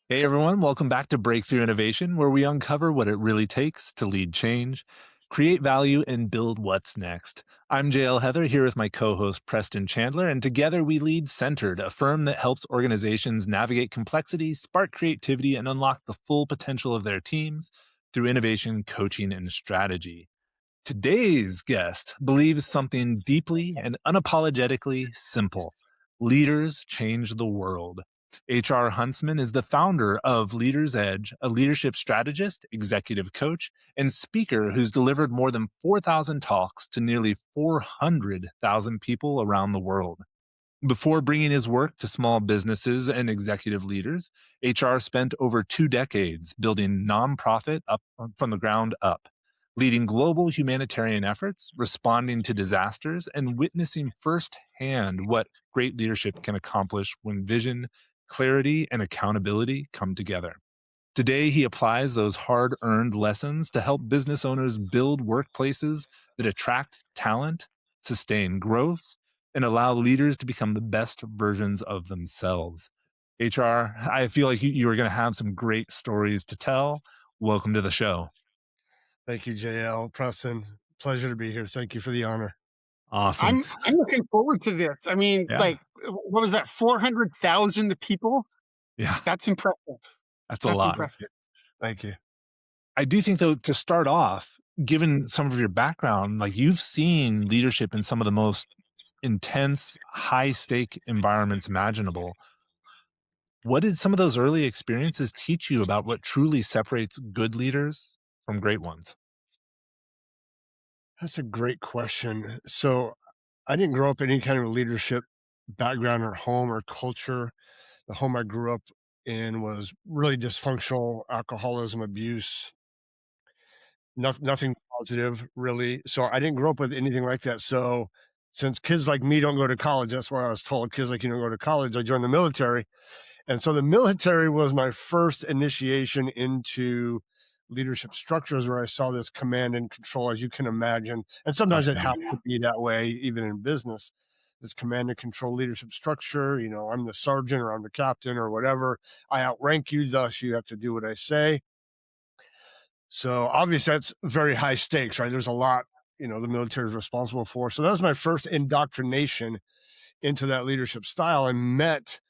Hey everyone, welcome back to Breakthrough Innovation, where we uncover what it really takes to lead change, create value, and build what's next. I'm JL Heather here with my co host Preston Chandler, and together we lead Centered, a firm that helps organizations navigate complexity, spark creativity, and unlock the full potential of their teams through innovation, coaching, and strategy. Today's guest believes something deeply and unapologetically simple: leaders change the world. HR Huntsman is the founder of Leader's Edge, a leadership strategist, executive coach, and speaker who's delivered more than 4,000 talks to nearly 400,000 people around the world. Before bringing his work to small businesses and executive leaders, HR spent over 2 decades building nonprofit up from the ground up, leading global humanitarian efforts, responding to disasters, and witnessing firsthand what great leadership can accomplish when vision, clarity, and accountability come together. Today, he applies those hard earned lessons to help business owners build workplaces that attract talent, sustain growth, and allow leaders to become the best versions of themselves. HR, I feel like you are going to have some great stories to tell. Welcome to the show. Thank you, JL. Preston, pleasure to be here. Thank you for the honor. Awesome. I'm looking forward to this. I mean, Yeah. like, what was that? 400,000 people? Yeah. That's impressive. That's a That's lot. Thank impressive. you. Thank you. I do think, though, to start off, given some of your background, like you've seen leadership in some of the most intense, high stake environments imaginable. What did some of those early experiences teach you about what truly separates good leaders from great ones? That's a great question. So, I didn't grow up in any kind of leadership background or home or culture. The home I grew up in was really dysfunctional, alcoholism, abuse, nothing positive, really. So, I didn't grow up with anything like that. So, since kids like me don't go to college, that's why I was told kids like you don't go to college. I joined the military. And so the military was my first initiation into leadership structures where I saw this command and control, as you can imagine. And sometimes it Awesome. has to be that way, even in business. This command and control leadership structure, I'm the sergeant or I'm the captain or whatever. I outrank you, thus you have to do what I say. So obviously that's very high stakes, right? There's a lot, the military is responsible for. So that was my first indoctrination into that leadership style. I met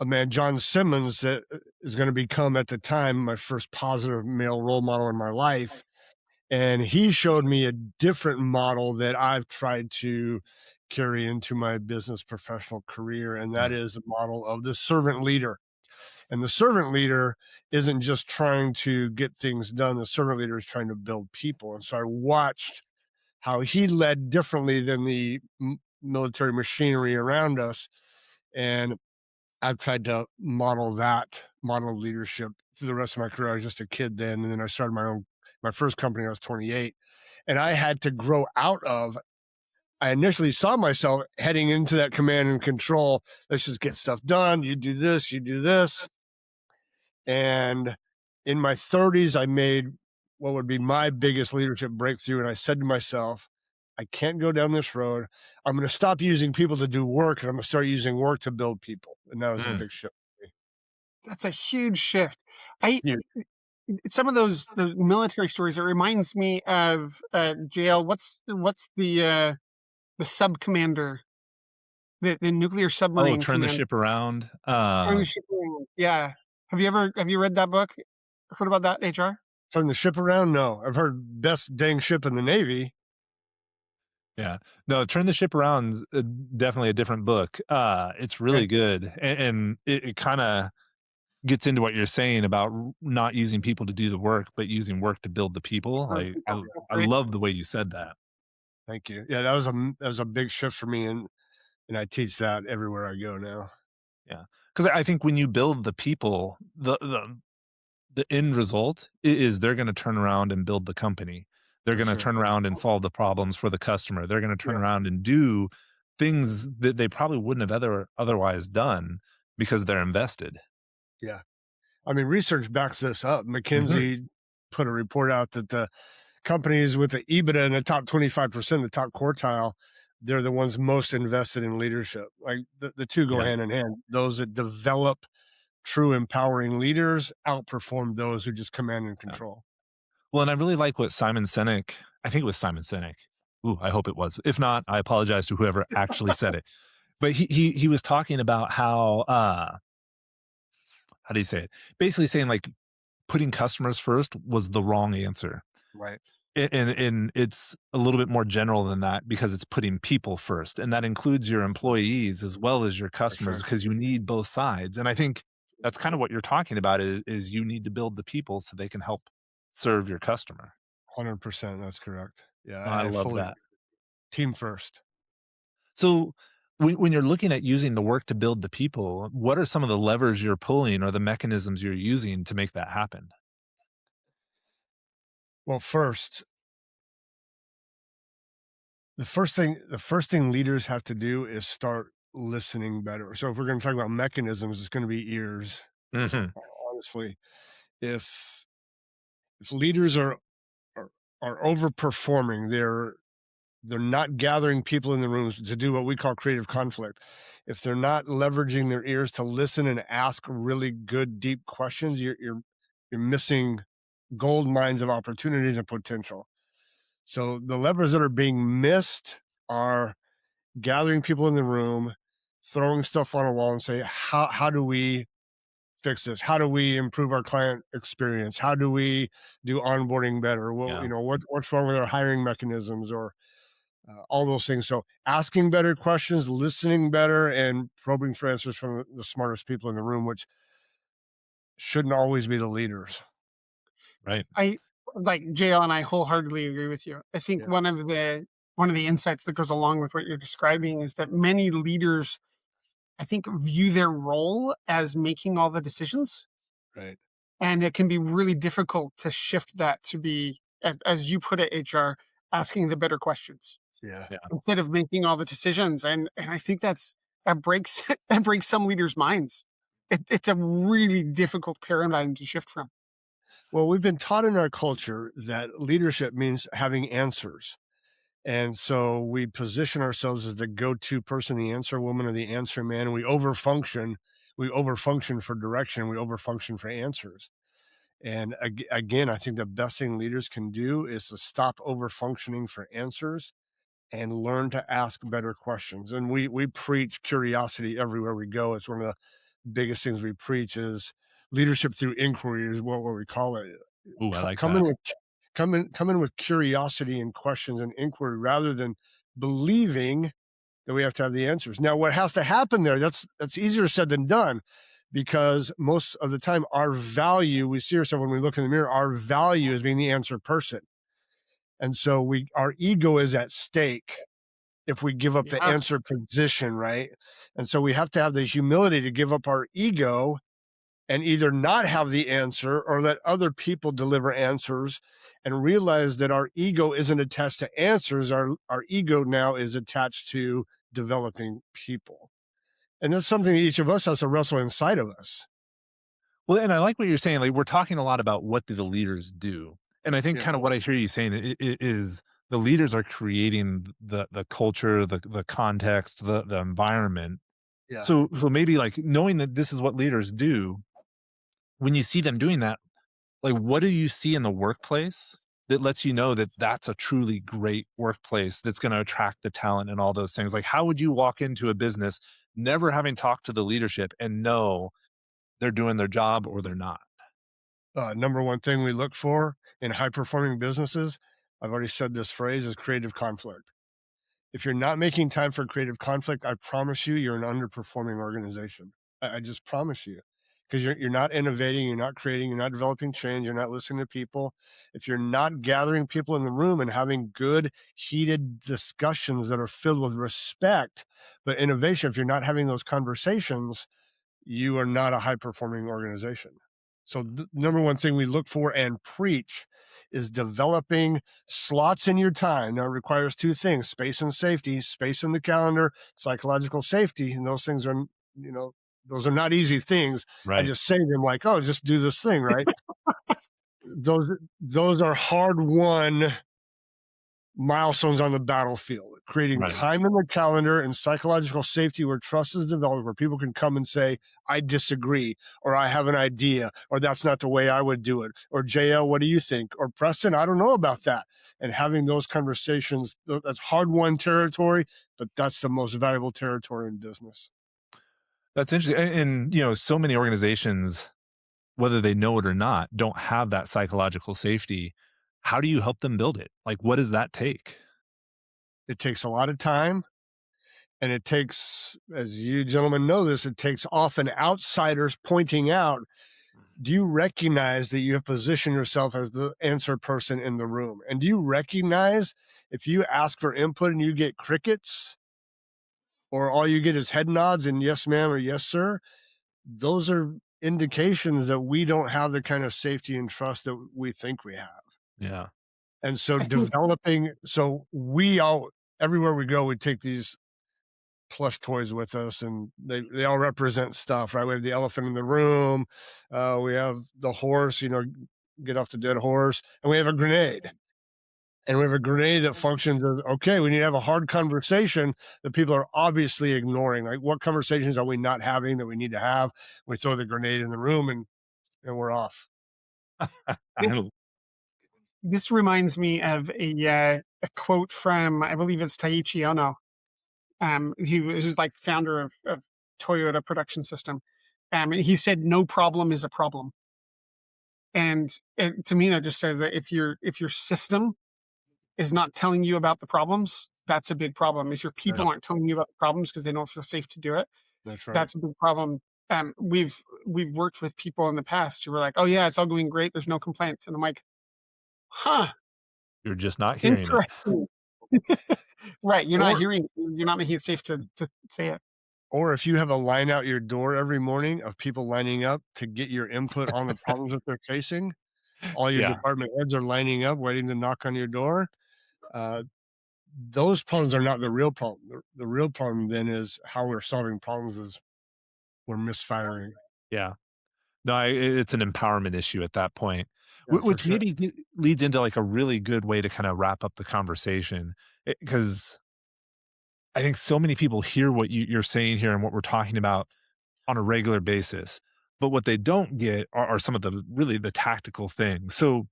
a man, John Simmons, that is going to become at the time my first positive male role model in my life. And he showed me a different model that I've tried to carry into my business professional career. And that Mm. is the model of the servant leader. And the servant leader isn't just trying to get things done. The servant leader is trying to build people. And so I watched how he led differently than the military machinery around us. And I've tried to model leadership through the rest of my career. I was just a kid then, and then I started my first company. I was 28, and I had to grow out of. I initially saw myself heading into that command and control. Let's just get stuff done. You do this, you do this, and in my 30s, I made what would be my biggest leadership breakthrough, and I said to myself, I can't go down this road. I'm going to stop using people to do work, and I'm going to start using work to build people. And that was a Mm. big shift. That's a huge shift. I Yeah. Some of those military stories. It reminds me of jail. What's the sub commander, the nuclear Oh, submarine turn the commander? ship around. Turning the ship around. Yeah. Have you read that book? Heard about that? HR. Turn the ship around? No. I've heard best dang ship in the Navy. Yeah. No, turn the ship around's definitely a different book. It's Okay. really good, and it kind of gets into what you're saying about not using people to do the work, but using work to build the people. Like I Right. love the way you said that. Thank you. Yeah, that was a big shift for me, and I teach that everywhere I go now. Yeah, because I think when you build the people, the end result is they're going to turn around and build the company. They're For going to sure. turn around and solve the problems for the customer. They're going to turn Yeah. around and do things that they probably wouldn't have otherwise done because they're invested. Yeah. I mean, research backs this up. Mhm. McKinsey put a report out that the companies with the EBITDA in the top 25%, the top quartile, they're the ones most invested in leadership. Like the two go Yeah. hand in hand. Those that develop true empowering leaders outperform those who just command and Yeah. control. Well, and I really like what Simon Sinek, I think it was Simon Sinek. Ooh, I hope it was. If not, I apologize to whoever actually said it. But he was talking about how do you say it? Basically saying like putting customers first was the wrong answer. Right. And it's a little bit more general than that because it's putting people first, and that includes your employees as well as your For customers sure. because you need both sides. And I think that's kind of what you're talking about is you need to build the people so they can help serve your customer. 100%. That's correct. Yeah. I I love fully that. team first. So when you're looking at using the work to build the people, what are some of the levers you're pulling or the mechanisms you're using to make that happen? Well, first, the first thing leaders have to do is start listening better. So if we're going to talk about mechanisms, it's going to be ears. Mhm. Honestly, if leaders are, are overperforming, they're not gathering people in the rooms to do what we call creative conflict. If they're not leveraging their ears to listen and ask really good, deep questions, you're missing gold mines of opportunities and potential. So the levers that are being missed are gathering people in the room, throwing stuff on a wall and say, how do we fix this? How do we improve our client experience? How do we do onboarding better? Well, Yeah. what's wrong with our hiring mechanisms or all those things. So asking better questions, listening better, and probing for answers from the smartest people in the room, which shouldn't always be the leaders. Right. I like JL and I wholeheartedly agree with you. I think Yeah. one of the insights that goes along with what you're describing is that many leaders, I think, view their role as making all the decisions, Right. and it can be really difficult to shift that to be, as you put it, HR, asking the better questions Yeah. Yeah. instead of making all the decisions. And I think that breaks that breaks some leaders' minds. It's a really difficult paradigm to shift from. Well, we've been taught in our culture that leadership means having answers. And so we position ourselves as the go-to person, the answer woman or the answer man, and we overfunction. We overfunction for direction. We overfunction for answers. And again, I think the best thing leaders can do is to stop overfunctioning for answers and learn to ask better questions. And we preach curiosity everywhere we go. It's one of the biggest things we preach is leadership through inquiry is what we call it. Ooh, I like Come in that. with come in with curiosity and questions and inquiry rather than believing that we have to have the answers. Now, what has to happen there? That's easier said than done, because most of the time, our value we see ourselves when we look in the mirror. Our value is being the answer person, and so our ego is at stake if we give up the Yeah. answer position, right? And so we have to have the humility to give up our ego and either not have the answer or let other people deliver answers and realize that our ego isn't attached to answers. Our ego now is attached to developing people. And that's something that each of us has to wrestle inside of us. Well, and I like what you're saying. Like we're talking a lot about what do the leaders do, and I think Yeah. kind of what I hear you saying is the leaders are creating the culture, the context, the environment. Yeah. So maybe like knowing that this is what leaders do, when you see them doing that, like what do you see in the workplace that lets you know that that's a truly great workplace that's going to attract the talent and all those things? Like how would you walk into a business never having talked to the leadership and know they're doing their job or they're not? Number one thing we look for in high performing businesses, I've already said this phrase, is creative conflict. If you're not making time for creative conflict, I promise you, you're an underperforming organization. I just promise you, because you're not innovating, you're not creating, you're not developing change, you're not listening to people. If you're not gathering people in the room and having good, heated discussions that are filled with respect, but innovation, if you're not having those conversations, you are not a high performing organization. So, the number one thing we look for and preach is developing slots in your time. Now, it requires two things: space and safety, space in the calendar, psychological safety. And those things are, those are not easy things. I Right. just say them like, oh, just do this thing, right? those, those are hard won milestones on the battlefield, creating Right. time in the calendar and psychological safety where trust is developed, where people can come and say, I disagree, or I have an idea, or that's not the way I would do it, or JL, what do you think? Or Preston, I don't know about that. And having those conversations, that's hard won territory, but that's the most valuable territory in business. That's interesting. And, so many organizations, whether they know it or not, don't have that psychological safety. How do you help them build it? Like, what does that take? It takes a lot of time. And it takes, as you gentlemen know this, it takes often outsiders pointing out, do you recognize that you have positioned yourself as the answer person in the room? And do you recognize if you ask for input and you get crickets, or all you get is head nods and yes, ma'am, or yes, sir? Those are indications that we don't have the kind of safety and trust that we think we have. Yeah. And so I think we all, everywhere we go, we take these plush toys with us, and they all represent stuff, right? We have the elephant in the room, we have the horse, get off the dead horse, and we have a grenade. And we have a grenade that functions as, okay, we need to have a hard conversation that people are obviously ignoring. Like, what conversations are we not having that we need to have? We throw the grenade in the room, and we're off. this I this reminds me of a quote from, I believe it's Taiichi Ono. He was like founder of Toyota Production System. And he said, "No problem is a problem." And to me, that just says that if your system is not telling you about the problems, that's a big problem. If your Yeah, people aren't telling you about the problems because they don't feel safe to do it, that's right. that's a big problem. We've worked with people in the past who were like, "Oh yeah, it's all going great. There's no complaints," and I'm like, "Huh, You're just not hearing it. interesting." Right, you're not Or hearing, you're not making it safe to say it. or if you have a line out your door every morning of people lining up to get your input on the problems that they're facing, all your Yeah. department heads are lining up waiting to knock on your door. Uh, those problems are not the real problem. The real problem then is how we're solving problems is we're misfiring. Yeah. No, it's an empowerment issue at that point, Yeah, for which sure. maybe leads into like a really good way to kind of wrap up the conversation. Because I think so many people hear what you're saying here and what we're talking about on a regular basis. But what they don't get are some of the really the tactical things. So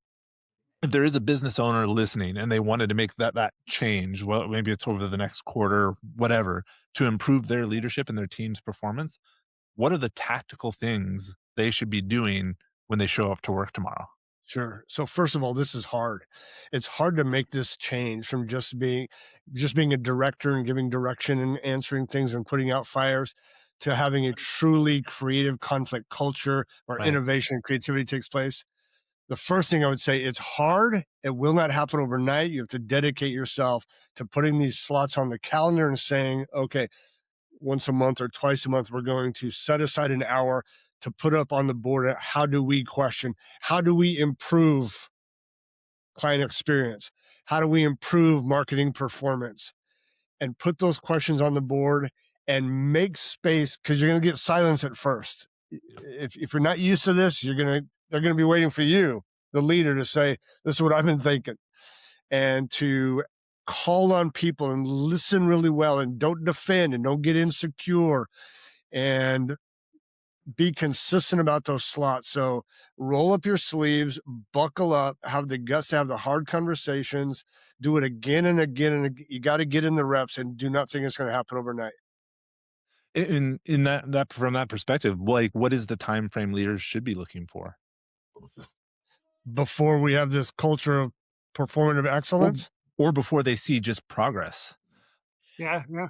if there is a business owner listening and they wanted to make that change, well, maybe it's over the next quarter, whatever, to improve their leadership and their team's performance, what are the tactical things they should be doing when they show up to work tomorrow? Sure. So first of all, this is hard. It's hard to make this change from just being a director and giving direction and answering things and putting out fires to having a truly creative conflict culture where Right. innovation and creativity takes place. The first thing I would say, it's hard. It will not happen overnight. You have to dedicate yourself to putting these slots on the calendar and saying, okay, once a month or twice a month, we're going to set aside an hour to put up on the board. How do we question? How do we improve client experience? How do we improve marketing performance? And put those questions on the board and make space, because you're going to get silence at first. If you're not used to this, they're going to be waiting for you, the leader, to say, this is what I've been thinking, and to call on people and listen really well and don't defend and don't get insecure and be consistent about those slots. So roll up your sleeves, buckle up, have the guts to have the hard conversations, do it again and again. And you got to get in the reps and do not think it's going to happen overnight. In that from that perspective, like what is the time frame leaders should be looking for? Before we have this culture of performative Or excellence, or before they see just progress. Yeah, yeah.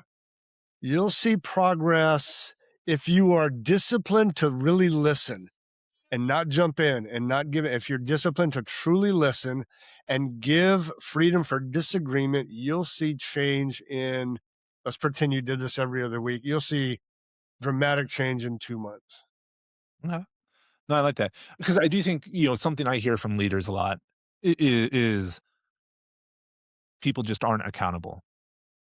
you'll see progress if you are disciplined to really listen and not jump in and not give it. If you're disciplined to truly listen and give freedom for disagreement, you'll see change in, let's pretend you did this every other week. You'll see dramatic change in 2 months. Okay. No, I like that because I do think, something I hear from leaders a lot is people just aren't accountable,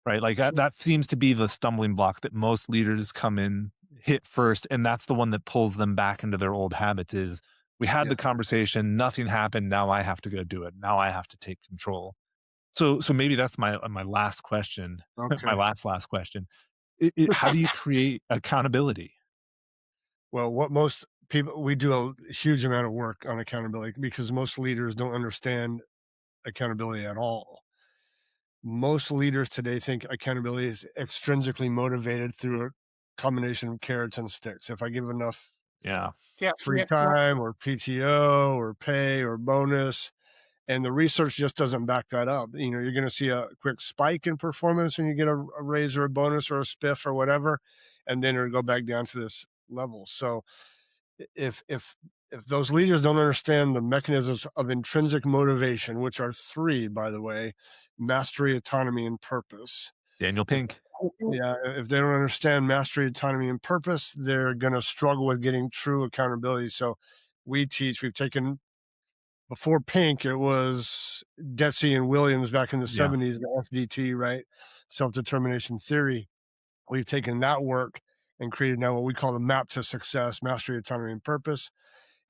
right? Like that seems to be the stumbling block that most leaders come in, hit first, and that's the one that pulls them back into their old habits is we had Yeah. the conversation, nothing happened, now I have to go do it. Now I have to take control. So maybe that's my last question, my Okay. last question. How do you create accountability? Well, what most people we do a huge amount of work on accountability because most leaders don't understand accountability at all. Most leaders today think accountability is extrinsically motivated through a combination of carrots and sticks. If I give enough Yeah, Yeah, free yeah, yeah. time or PTO or pay or bonus, and the research just doesn't back that up. You're going to see a quick spike in performance when you get a raise or a bonus or a spiff or whatever, and then it'll go back down to this level. So if those leaders don't understand the mechanisms of intrinsic motivation, which are three, by the way: mastery, autonomy, and purpose. Daniel If Pink. yeah, if they don't understand mastery, autonomy, and purpose, they're going to struggle with getting true accountability. So we've taken before Pink, it was Detsy and Williams back in the Yeah, 70s, the FDT, right? Self determination theory. We've taken that work and created now what we call the map to success: mastery, autonomy, and purpose.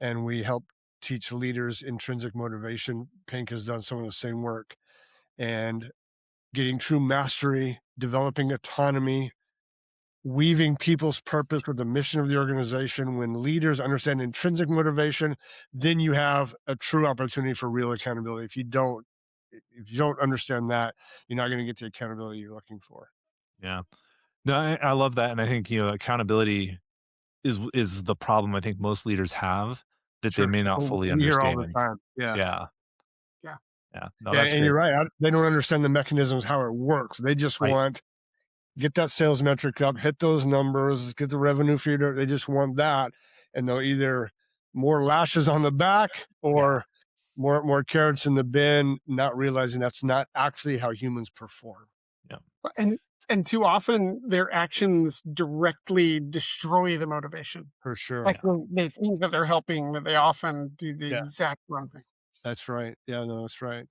And we help teach leaders intrinsic motivation. Pink has done some of the same work, and getting true mastery, developing autonomy, weaving people's purpose with the mission of the organization. When leaders understand intrinsic motivation, then you have a true opportunity for real accountability. If you don't understand that, you're not going to get the accountability you're looking for. yeah. No, I love that, and I think, accountability is the problem I think most leaders have that they Sure. may not Well, fully we hear all the understand. time. Yeah. Yeah, Yeah. yeah. No, Yeah, that's and you're great. right. They don't understand the mechanisms, how it works. They just Right. want get that sales metric up, hit those numbers, get the revenue feeder. They just want that, and they'll either more lashes on the back Yeah, or more carrots in the bin, not realizing that's not actually how humans perform. yeah, And too often their actions directly destroy the motivation. For sure. Like yeah. when they think that they're helping, but they often do the Yeah, exact wrong thing. that's right. Yeah, no, that's right.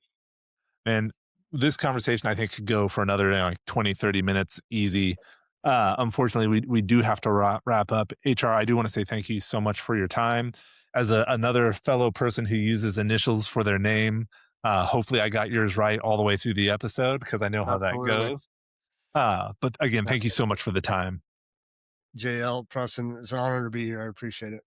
And this conversation, I think, could go for another, like 20, 30 minutes easy. Unfortunately, we do have to wrap up. HR, I do want to say thank you so much for your time. As another fellow person who uses initials for their name, hopefully I got yours right all the way through the episode because I know how that Absolutely. goes. But again, Yeah. thank you so much for the time. JL Preston, it's an honor to be here. I appreciate it.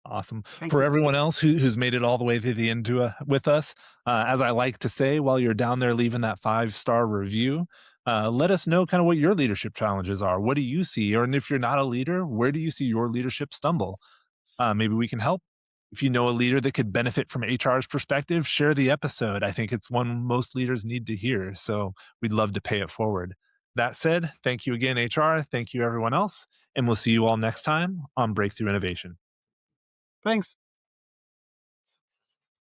Awesome. Thank For you. everyone else who's made it all the way to the end with us, as I like to say, while you're down there leaving that 5-star review, let us know kind of what your leadership challenges are. What do you see? Or and if you're not a leader, where do you see your leadership stumble? Maybe we can help. If you know a leader that could benefit from HR's perspective, share the episode. I think it's one most leaders need to hear. So we'd love to pay it forward. That said, thank you again, HR. Thank you, everyone else. And we'll see you all next time on Breakthrough Innovation. Thanks.